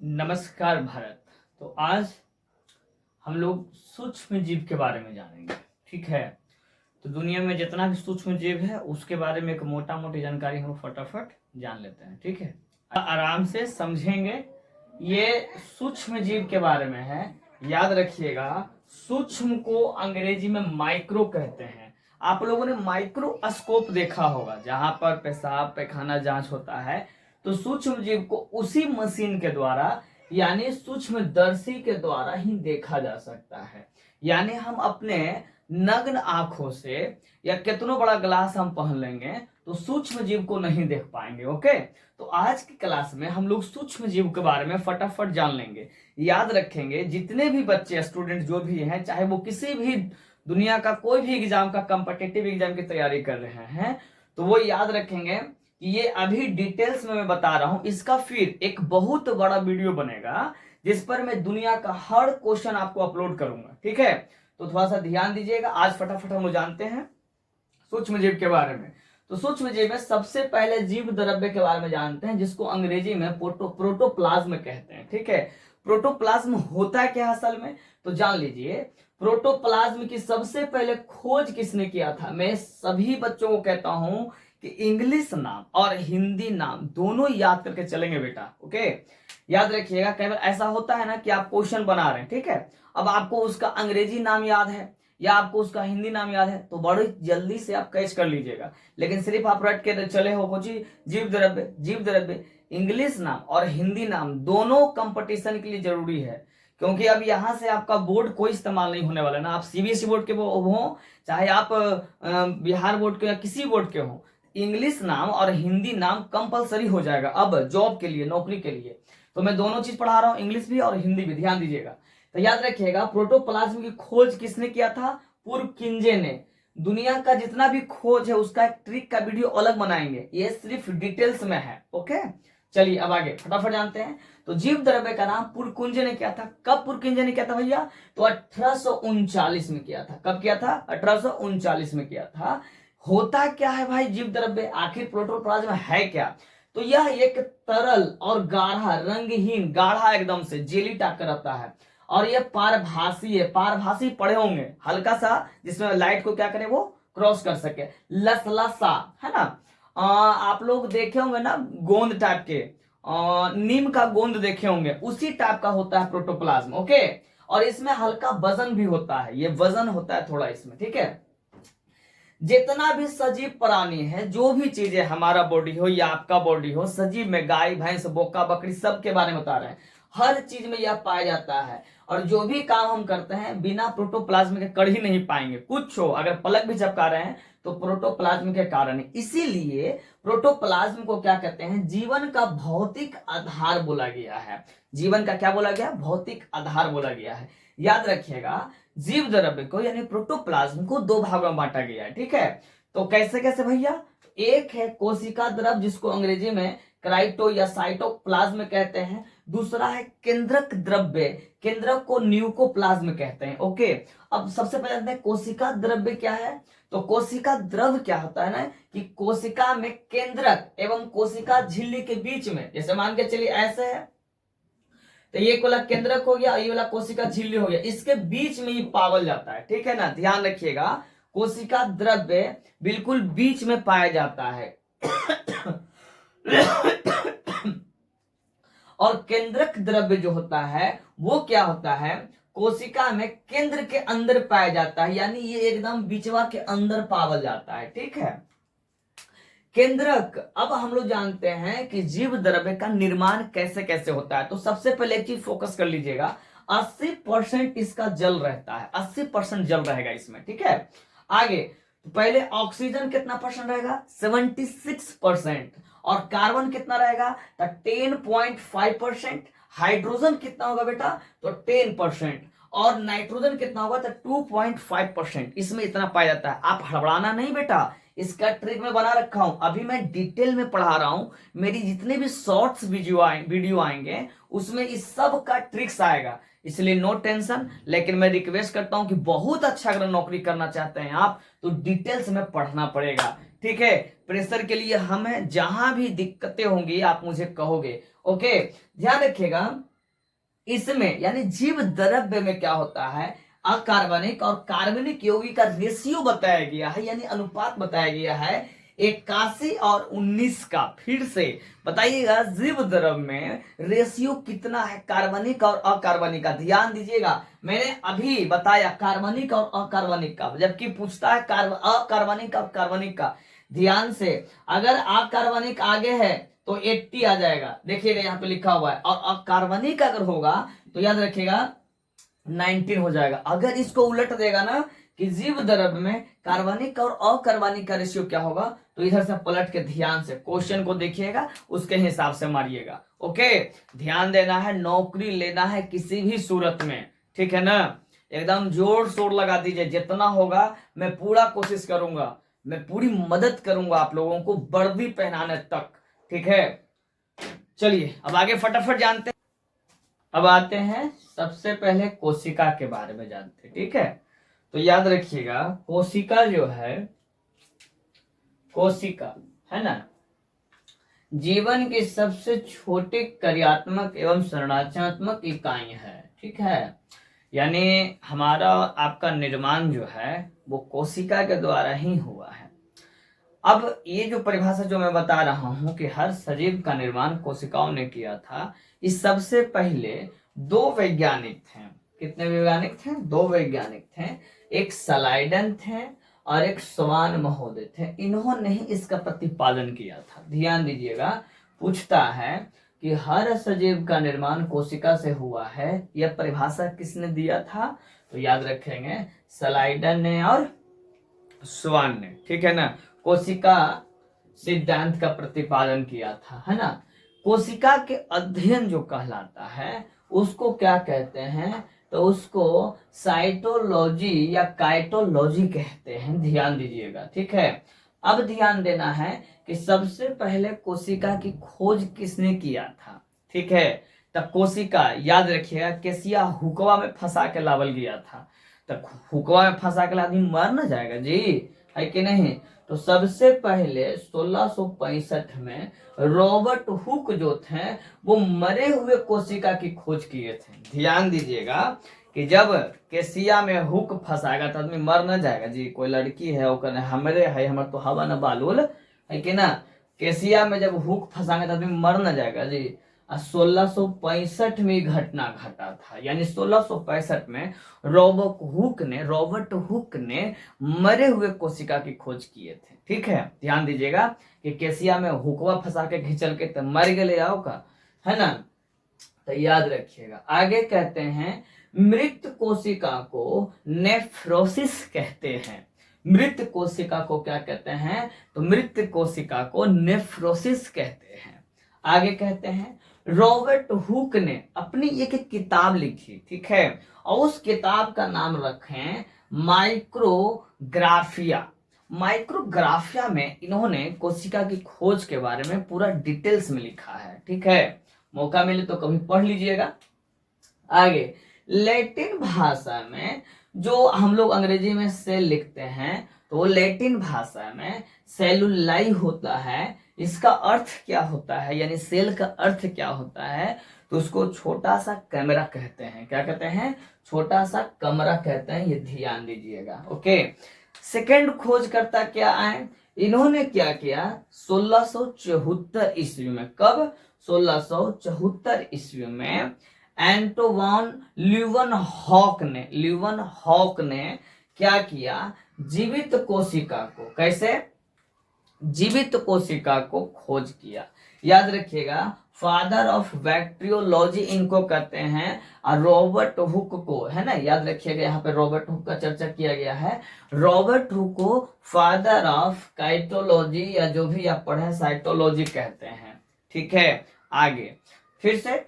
नमस्कार भारत। तो आज हम लोग सूक्ष्म जीव के बारे में जानेंगे। ठीक है, तो दुनिया में जितना भी सूक्ष्म जीव है उसके बारे में एक मोटा मोटी जानकारी हम फटाफट जान लेते हैं। ठीक है, आराम से समझेंगे। ये सूक्ष्म जीव के बारे में है, याद रखिएगा। सूक्ष्म को अंग्रेजी में माइक्रो कहते हैं। आप लोगों ने माइक्रोस्कोप देखा होगा, जहां पर पेशाब पैखाना जांच होता है, तो सूक्ष्म जीव को उसी मशीन के द्वारा यानी सूक्ष्मदर्शी के द्वारा ही देखा जा सकता है। यानी हम अपने नग्न आंखों से या कितनों बड़ा ग्लास हम पहन लेंगे तो सूक्ष्म जीव को नहीं देख पाएंगे। ओके, तो आज की क्लास में हम लोग सूक्ष्म जीव के बारे में फटाफट जान लेंगे। याद रखेंगे, जितने भी बच्चे स्टूडेंट जो भी हैं, चाहे वो किसी भी दुनिया का कोई भी एग्जाम का कॉम्पिटिटिव एग्जाम की तैयारी कर रहे हैं, तो वो याद रखेंगे कि ये अभी डिटेल्स में मैं बता रहा हूं। इसका फिर एक बहुत बड़ा वीडियो बनेगा जिस पर मैं दुनिया का हर क्वेश्चन आपको अपलोड करूंगा। ठीक है, तो थोड़ा सा ध्यान दीजिएगा। आज फटाफट हम जानते हैं सूक्ष्म जीव के बारे में। तो सूक्ष्म जीव में सबसे पहले जीव द्रव्य के बारे में जानते हैं, जिसको अंग्रेजी में प्रोटोप्लाज्म कहते हैं। ठीक है, प्रोटोप्लाज्म होता क्या है असल में, तो जान लीजिए। प्रोटोप्लाज्म की सबसे पहले खोज किसने किया था? मैं सभी बच्चों को कहता हूं कि इंग्लिश नाम और हिंदी नाम दोनों याद करके चलेंगे बेटा। ओके, याद रखिएगा। कई बार ऐसा होता है ना कि आप क्वेश्चन बना रहे हैं, ठीक है, अब आपको उसका अंग्रेजी नाम याद है या आपको उसका हिंदी नाम याद है, तो बड़ी जल्दी से आप कैच कर लीजिएगा। लेकिन सिर्फ आप रट के चले हो जी जीव द्रव्य, इंग्लिश नाम और हिंदी नाम दोनों कंपटीशन के लिए जरूरी है। क्योंकि अब यहां से आपका बोर्ड कोई इस्तेमाल नहीं होने वाला ना। आप सीबीएसई बोर्ड के हो, चाहे आप बिहार बोर्ड के या किसी बोर्ड के हो, इंग्लिश नाम और हिंदी नाम कंपलसरी हो जाएगा अब जॉब के लिए, नौकरी के लिए। तो मैं दोनों चीज पढ़ा रहा हूं, इंग्लिश भी और हिंदी भी, ध्यान दीजिएगा। तो याद रखिएगा, प्रोटोप्लाज्म की खोज किसने किया था? पुरकिंजे ने। दुनिया का जितना भी खोज है उसका एक ट्रिक का वीडियो अलग बनाएंगे, ये सिर्फ डिटेल्स में है। ओके, चलिए अब आगे फटाफट जानते हैं। तो जीव द्रव्य का नाम पुरकुंजे ने किया था। कब पुरकुंजे ने किया था भैया? तो 1839 में किया था। कब किया था? 1839 में किया था। होता क्या है भाई जीव द्रव्य, आखिर प्रोटोप्लाज्म है क्या? तो यह एक तरल और गाढ़ा, रंगहीन, गाढ़ा एकदम से जेली टाइप का रहता है, और यह पारभासी है। पारभासी पढ़े होंगे, हल्का सा, जिसमें लाइट को क्या करे, वो क्रॉस कर सके, लसलसा, है ना। आप लोग देखे होंगे ना गोंद टाइप के, नीम का गोंद देखे होंगे, उसी टाइप का होता है प्रोटोप्लाज्म। ओके, और इसमें हल्का वजन भी होता है, ये वजन होता है थोड़ा इसमें। ठीक है, जितना भी सजीव प्राणी है, जो भी चीजें, हमारा बॉडी हो या आपका बॉडी हो, सजीव में गाय भैंस बोका बकरी सब के बारे में बता रहे हैं, हर चीज में यह पाया जाता है। और जो भी काम हम करते हैं बिना प्रोटोप्लाज्म के कर ही नहीं पाएंगे। कुछ हो, अगर पलक भी झपका रहे हैं तो प्रोटोप्लाज्म के कारण है। इसीलिए प्रोटोप्लाज्म को क्या कहते हैं? जीवन का भौतिक आधार बोला गया है। जीवन का क्या बोला गया? भौतिक आधार बोला गया है। याद रखिएगा, जीव द्रव्य को यानी प्रोटोप्लाज्म को दो भागों में बांटा गया है। ठीक है, तो कैसे कैसे भैया? एक है कोशिका द्रव, जिसको अंग्रेजी में क्राइटो या साइटोप्लाज्म कहते हैं। दूसरा है केंद्रक द्रव्य, केंद्रक को न्यूकोप्लाज्म कहते हैं। ओके, अब सबसे पहले जानते हैं कोशिका द्रव्य क्या है। तो कोशिका द्रव क्या होता है ना, कि कोशिका में केंद्रक एवं कोशिका झिल्ली के बीच में, जैसे मान के चलिए ऐसे है, तो ये वाला केंद्रक हो गया, ये वाला कोशिका झिल्ली हो गया, इसके बीच में ही पावल जाता है। ठीक है ना, ध्यान रखिएगा, कोशिका द्रव्य बिल्कुल बीच में पाया जाता है। और केंद्रक द्रव्य जो होता है वो क्या होता है? कोशिका में केंद्र के अंदर पाया जाता है, यानी ये एकदम बीचवा के अंदर पावल जाता है। ठीक है, केंद्रक। अब हम लोग जानते हैं कि जीव द्रव्य का निर्माण कैसे कैसे होता है। तो सबसे पहले एक चीज फोकस कर लीजिएगा, 80% इसका जल रहता है, 80% जल रहेगा इसमें। ठीक है, आगे पहले ऑक्सीजन कितना परसेंट रहेगा? 76%। और कार्बन कितना रहेगा? तो 10.5%। हाइड्रोजन कितना होगा बेटा? तो 10%। और नाइट्रोजन कितना होगा? तो 2.5%। इसमें इतना पाया जाता है। आप हड़बड़ाना नहीं बेटा, इसका ट्रिक में बना रखा हूं, अभी मैं डिटेल में पढ़ा रहा हूं। मेरी जितने भी शॉर्ट्स वीडियो आएंगे उसमें इस सब का ट्रिक्स आएगा, इसलिए नो टेंशन। लेकिन मैं रिक्वेस्ट करता हूं कि बहुत अच्छा अगर नौकरी करना चाहते हैं आप, तो डिटेल्स में पढ़ना पड़ेगा। ठीक है, प्रेशर के लिए हम हैं, जहां भी दिक्कतें होंगी आप मुझे कहोगे। ओके, ध्यान रखिएगा, इसमें यानी जीव द्रव्य में क्या होता है, अकार्बनिक और कार्बनिक यौगिक का रेशियो बताया गया है, यानी अनुपात बताया गया है 81 और 19 का। फिर से बताइएगा जीव द्रव्य में रेशियो कितना है कार्बनिक और अकार्बनिक का। ध्यान दीजिएगा, मैंने अभी बताया कार्बनिक और अकार्बनिक का, जबकि पूछता है अकार्बनिक और कार्बनिक का। ध्यान से, अगर अकार्बनिक आगे है तो 80 आ जाएगा, देखिएगा यहाँ पे लिखा हुआ है, और अकार्बनिक अगर होगा तो याद रखिएगा 19 हो जाएगा। अगर इसको उलट देगा ना कि जीव द्रव्य में कार्बनिक और अकार्बनिक का रेशियो क्या होगा, तो इधर से पलट के ध्यान से क्वेश्चन को देखिएगा, उसके हिसाब से मारिएगा। ओके, ध्यान देना है, नौकरी लेना है किसी भी सूरत में, ठीक है ना। एकदम जोर शोर लगा दीजिए, जितना होगा मैं पूरा कोशिश करूंगा, मैं पूरी मदद करूंगा आप लोगों को वर्दी पहनाने तक, ठीक है। चलिए अब आगे फटाफट जानते हैं। अब आते हैं सबसे पहले कोशिका के बारे में जानते हैं, ठीक है। तो याद रखिएगा, कोशिका जो है, कोशिका है ना, जीवन की सबसे छोटी कार्यात्मक एवं संरचनात्मक इकाई है, ठीक है। यानी हमारा आपका निर्माण जो है वो कोशिका के द्वारा ही हुआ है। अब ये जो परिभाषा जो मैं बता रहा हूं कि हर सजीव का निर्माण कोशिकाओं ने किया था, इस सबसे पहले दो वैज्ञानिक थे। कितने वैज्ञानिक थे? दो वैज्ञानिक थे, एक सलाइडन थे और एक स्वान महोदय थे। इन्होंने ही इसका प्रतिपादन किया था। ध्यान दीजिएगा, पूछता है कि हर सजीव का निर्माण कोशिका से हुआ है, यह परिभाषा किसने दिया था? तो याद रखेंगे सलाइडन ने और स्वान ने, ठीक है ना। कोशिका सिद्धांत का प्रतिपादन किया था, है ना। कोशिका के अध्ययन जो कहलाता है उसको क्या कहते हैं? तो उसको साइटोलॉजी या काइटोलॉजी कहते हैं। ध्यान दीजिएगा, ठीक है। अब ध्यान देना है कि सबसे पहले कोशिका की खोज किसने किया था, ठीक है। तब कोशिका याद रखिएगा केसिया हुकवा में फंसा के लावल गया था। तब हुकवा में फंसा के आदमी मर न जाएगा जी, है कि नहीं। तो सबसे पहले 1665 में रॉबर्ट हुक जो थे वो मरे हुए कोशिका की खोज किए थे। ध्यान दीजिएगा कि जब केसिया में हुक फंसाएगा तो आदमी मर न जाएगा जी। कोई लड़की है वो कहने हमरे है, हमर तो हवा न बालूल, है कि ना। केसिया में जब हुक फंसाएगा तो आदमी मर न जाएगा जी। 1665 में घटना घटा था, यानी 1665 में रॉबर्ट हुक ने मरे हुए कोशिका की खोज किए थे, ठीक है। ध्यान दीजिएगा कि केसिया में हुकवा फंसा के घिचल के तो मर गए आओ का, है ना। तो याद रखिएगा, आगे कहते हैं मृत कोशिका को नेफ्रोसिस कहते हैं। मृत कोशिका को क्या कहते हैं? तो मृत कोशिका को नेफ्रोसिस कहते हैं। आगे कहते हैं रॉबर्ट हुक ने अपनी एक किताब लिखी, ठीक है, और उस किताब का नाम रखें माइक्रोग्राफिया। माइक्रोग्राफिया में इन्होंने कोशिका की खोज के बारे में पूरा डिटेल्स में लिखा है, ठीक है। मौका मिले तो कभी पढ़ लीजिएगा। आगे लैटिन भाषा में, जो हम लोग अंग्रेजी में सेल लिखते हैं तो वो लैटिन भाषा में सेलुलाई होता है। इसका अर्थ क्या होता है, यानी सेल का अर्थ क्या होता है? तो उसको छोटा सा कमरा कहते हैं। क्या कहते हैं? छोटा सा कमरा कहते हैं। ये ध्यान दीजिएगा, ओके। सेकेंड खोजकर्ता क्या आए? इन्होंने क्या किया 1674 ईस्वी में। कब? 1674 ईस्वी में एंटोवान ल्यूवेनहॉक ने क्या किया? जीवित कोशिका को, कैसे? जीवित कोशिका को खोज किया। याद रखिएगा, फादर ऑफ बैक्टीरियोलॉजी इनको कहते हैं, और रॉबर्ट हुक को, है ना, याद रखिएगा यहाँ पे रॉबर्ट हुक का चर्चा किया गया है। रॉबर्ट हुक को फादर ऑफ काइटोलॉजी या जो भी आप पढ़े साइटोलॉजी कहते हैं, ठीक है। आगे फिर से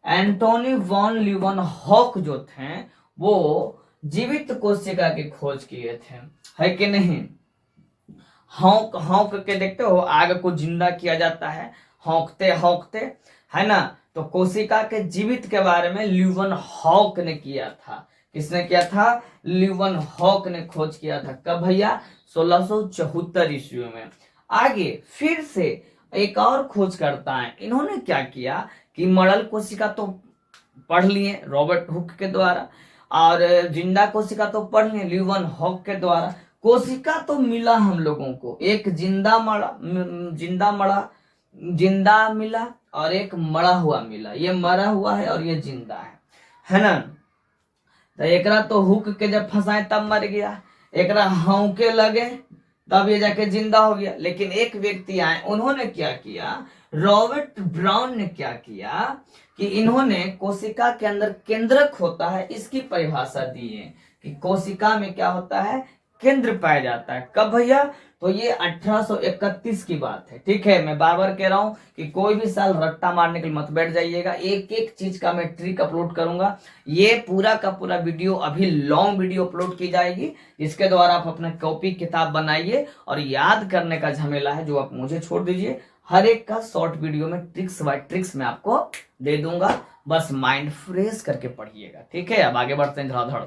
एंटोनी वॉन ल्यूवेनहॉक जो थे वो जीवित कोशिका की खोज किए थे, है कि नहीं। हौंक के देखते हो, आग को जिंदा किया जाता है हौंकते हौंकते, है ना। तो कोशिका के जीवित के बारे में ल्यूवेनहॉक ने किया था। किसने किया था? ल्यूवेनहॉक ने खोज किया था। कब भैया? 1674 ईस्वी में। आगे फिर से एक और खोज करता है, इन्होंने क्या किया कि मरल कोशिका तो पढ़ लिए रॉबर्ट हुक के द्वारा, और जिंदा कोशिका तो पढ़ लिए ल्यूवन हॉक के द्वारा। कोशिका तो मिला हम लोगों को, एक जिंदा मिला और एक मरा हुआ मिला। ये मरा हुआ है और ये जिंदा है ना। तो एकरा तो हुक के जब फंसाए तब मर गया, एकरा हौके लगे तब ये जाके जिंदा हो गया। लेकिन एक व्यक्ति आए, उन्होंने क्या किया, रॉबर्ट ब्राउन ने क्या किया कि इन्होंने कोशिका के अंदर केंद्रक होता है इसकी परिभाषा दी है कि कोशिका में क्या होता है, केंद्र पाया जाता है। कब भैया, तो ये 1831 की बात है। ठीक है, मैं बार बार कह रहा हूं कि कोई भी साल रट्टा मारने के लिए मत बैठ जाइएगा, एक एक चीज का मैं ट्रिक अपलोड करूंगा। ये पूरा का पूरा वीडियो अभी लॉन्ग वीडियो अपलोड की जाएगी, जिसके द्वारा आप अपना कॉपी किताब बनाइए और याद करने का झमेला है जो आप मुझे छोड़ दीजिए। हर एक का शॉर्ट वीडियो में ट्रिक्स बाय ट्रिक्स मैं आपको दे दूंगा, बस माइंड फ्रेश करके पढ़िएगा। ठीक है, अब आगे बढ़ते हैं धड़ाधड़।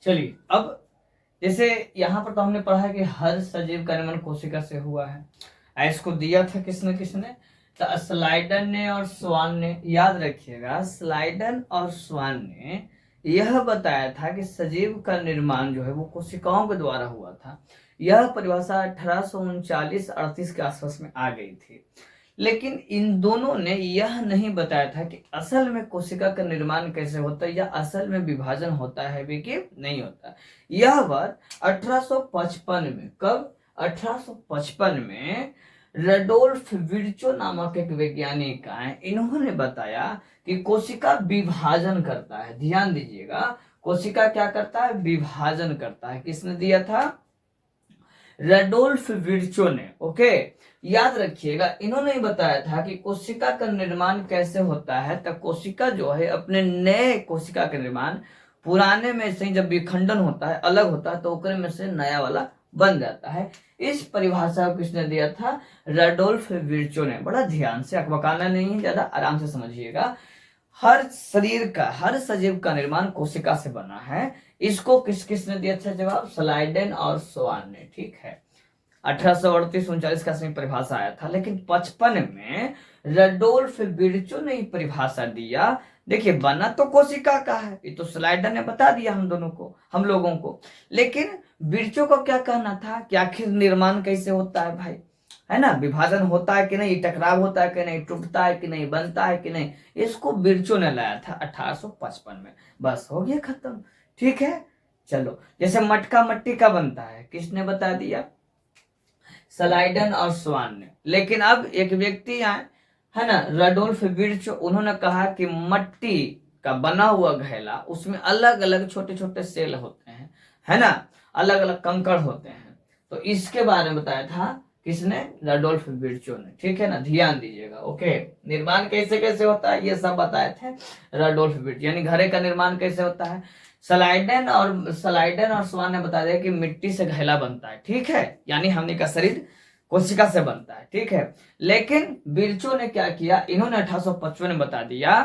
चलिए, अब जैसे यहाँ पर तो हमने पढ़ा है कि हर सजीव का निर्माण कोशिका से हुआ है। इसको दिया था किसने किसने, तो स्लाइडन ने और स्वान ने। याद रखिएगा, स्लाइडन और स्वान ने यह बताया था कि सजीव का निर्माण जो है वो कोशिकाओं के द्वारा हुआ था। यह परिभाषा 1839-38 के आसपास में आ गई थी। लेकिन इन दोनों ने यह नहीं बताया था कि असल में कोशिका का निर्माण कैसे होता है या असल में विभाजन होता है भी कि नहीं होता। यह वर्ष 1855 में, कब, 1855 में रडोल्फ विर्चो नामक एक वैज्ञानिक आए, इन्होंने बताया कि कोशिका विभाजन करता है। ध्यान दीजिएगा, कोशिका क्या करता है, विभाजन करता है। किसने दिया था, रडोल्फ विर्चो ने। ओके, याद रखिएगा, इन्होंने बताया था कि कोशिका का निर्माण कैसे होता है। तब कोशिका जो है अपने नए कोशिका का निर्माण पुराने में से जब विखंडन होता है, अलग होता है, तो ओकरे में से नया वाला बन जाता है। इस परिभाषा को किसने दिया था, रडोल्फ विर्चो ने। बड़ा ध्यान से, अकबकाना नहीं है, ज्यादा आराम से समझिएगा। हर शरीर का, हर सजीव का निर्माण कोशिका से बना है। इसको किस किसने दिया था जवाब, स्लाइडेन और स्वान ने। ठीक है, 1838-39 का समय परिभाषा आया था, लेकिन 55 में रडोल्फ विर्चो ने परिभाषा दिया। देखिए, बना तो कोशिका का है, ये तो स्लाइडर ने बता दिया हम लोगों को। लेकिन विर्चो को क्या कहना था कि आखिर निर्माण कैसे होता है भाई, है ना, विभाजन होता है कि नहीं, टकराव होता है कि नहीं, टूटता है कि नहीं, बनता है कि नहीं, इसको विर्चो ने लाया था 1855 में। बस हो गया खत्म। ठीक है, चलो, जैसे मटका मट्टी का बनता है, किसने बता दिया, स्लाइडन और स्वान ने। लेकिन अब एक व्यक्ति आए, है ना, रडोल्फ विर्चो, उन्होंने कहा कि मट्टी का बना हुआ घैला, उसमें अलग अलग छोटे छोटे सेल होते हैं, है ना, अलग अलग कंकड़ होते हैं। तो इसके बारे में बताया था किसने, रडोल्फ विर्चो ने। ठीक है ना, ध्यान दीजिएगा। ओके, निर्माण कैसे कैसे होता है ये सब बताए थे रडोल्फ विर्चो। यानी घड़े का निर्माण कैसे होता है, स्लाइडन और स्वान ने बता दिया कि मिट्टी से घैला बनता है। ठीक है, यानी हमने का शरीर कोशिका से बनता है। ठीक है, लेकिन विर्चो ने क्या किया, इन्होंने 1855 में बता दिया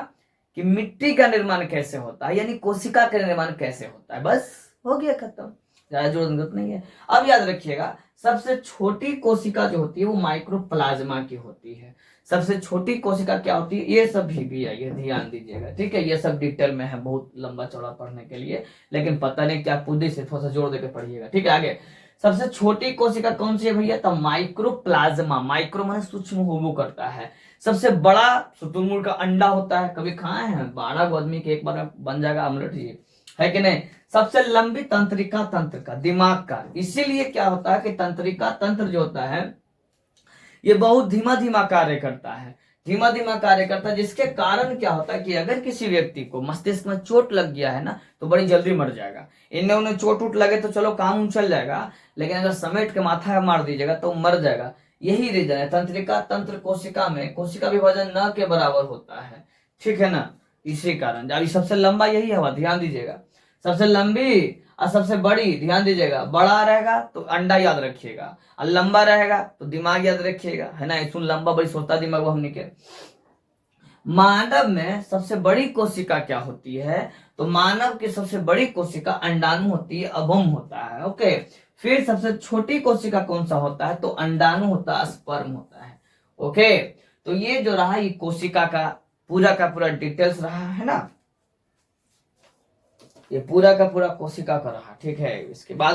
कि मिट्टी का निर्माण कैसे होता है, यानी कोशिका का निर्माण कैसे होता है। बस हो गया खत्म, ज्यादा जरूरत नहीं है। अब याद रखिएगा, सबसे छोटी कोशिका जो होती है वो माइक्रोप्लाज्मा की होती है। सबसे छोटी कोशिका क्या होती है, ये सब भी है, ध्यान दीजिएगा। ठीक है, ये सब डिटेल में है, बहुत लंबा चौड़ा पढ़ने के लिए, लेकिन पता नहीं क्या पुदी से थोड़ा सा जोर देकर पढ़िएगा। ठीक है, आगे सबसे छोटी कोशिका कौन सी है भैया, तो माइक्रोप्लाज्मा। माइक्रो माने सूक्ष्म होमो करता है। सबसे बड़ा शुतुरमुर्ग का अंडा होता है, कभी खाए हैं, 12 आदमी के एक बार में बन जाएगा आमलेट, ये है कि नहीं। सबसे लंबी तंत्रिका तंत्र का, दिमाग का। इसीलिए क्या होता है कि तंत्रिका तंत्र जो होता है ये बहुत धीमा धीमा कार्य करता है, धीमा धीमा कार्य करता है, जिसके कारण क्या होता है कि अगर किसी व्यक्ति को मस्तिष्क में चोट लग गया है ना, तो बड़ी जल्दी मर जाएगा। इन्हें उन्हें चोट उठ लगे तो चलो काम चल जाएगा, लेकिन अगर समेट के माथा मार दीजिएगा तो मर जाएगा। यही रीजन है, तंत्रिका तंत्र कोशिका में कोशिका विभाजन न के बराबर होता है। ठीक है ना, इसी कारण अभी सबसे लंबा यही हवा, ध्यान दीजिएगा। सबसे लंबी और सबसे बड़ी, ध्यान दीजिएगा। बड़ा रहेगा तो अंडा याद रखिएगा, और लंबा रहेगा तो दिमाग याद रखिएगा, है ना। सुन, लंबा बड़ी सोचता दिमाग हमने के। मानव में सबसे बड़ी कोशिका क्या होती है? तो मानव की सबसे बड़ी कोशिका अंडाणु होती है, अभम होता है। ओके, फिर सबसे छोटी कोशिका कौन सा होता है? तो अंडाणु होता है, स्पर्म होता है। ओके, तो ये जो रहा ये कोशिका का पूरा डिटेल्स रहा है ना, ये पूरा का पूरा कोशिका का रहा। ठीक है, इसके बाद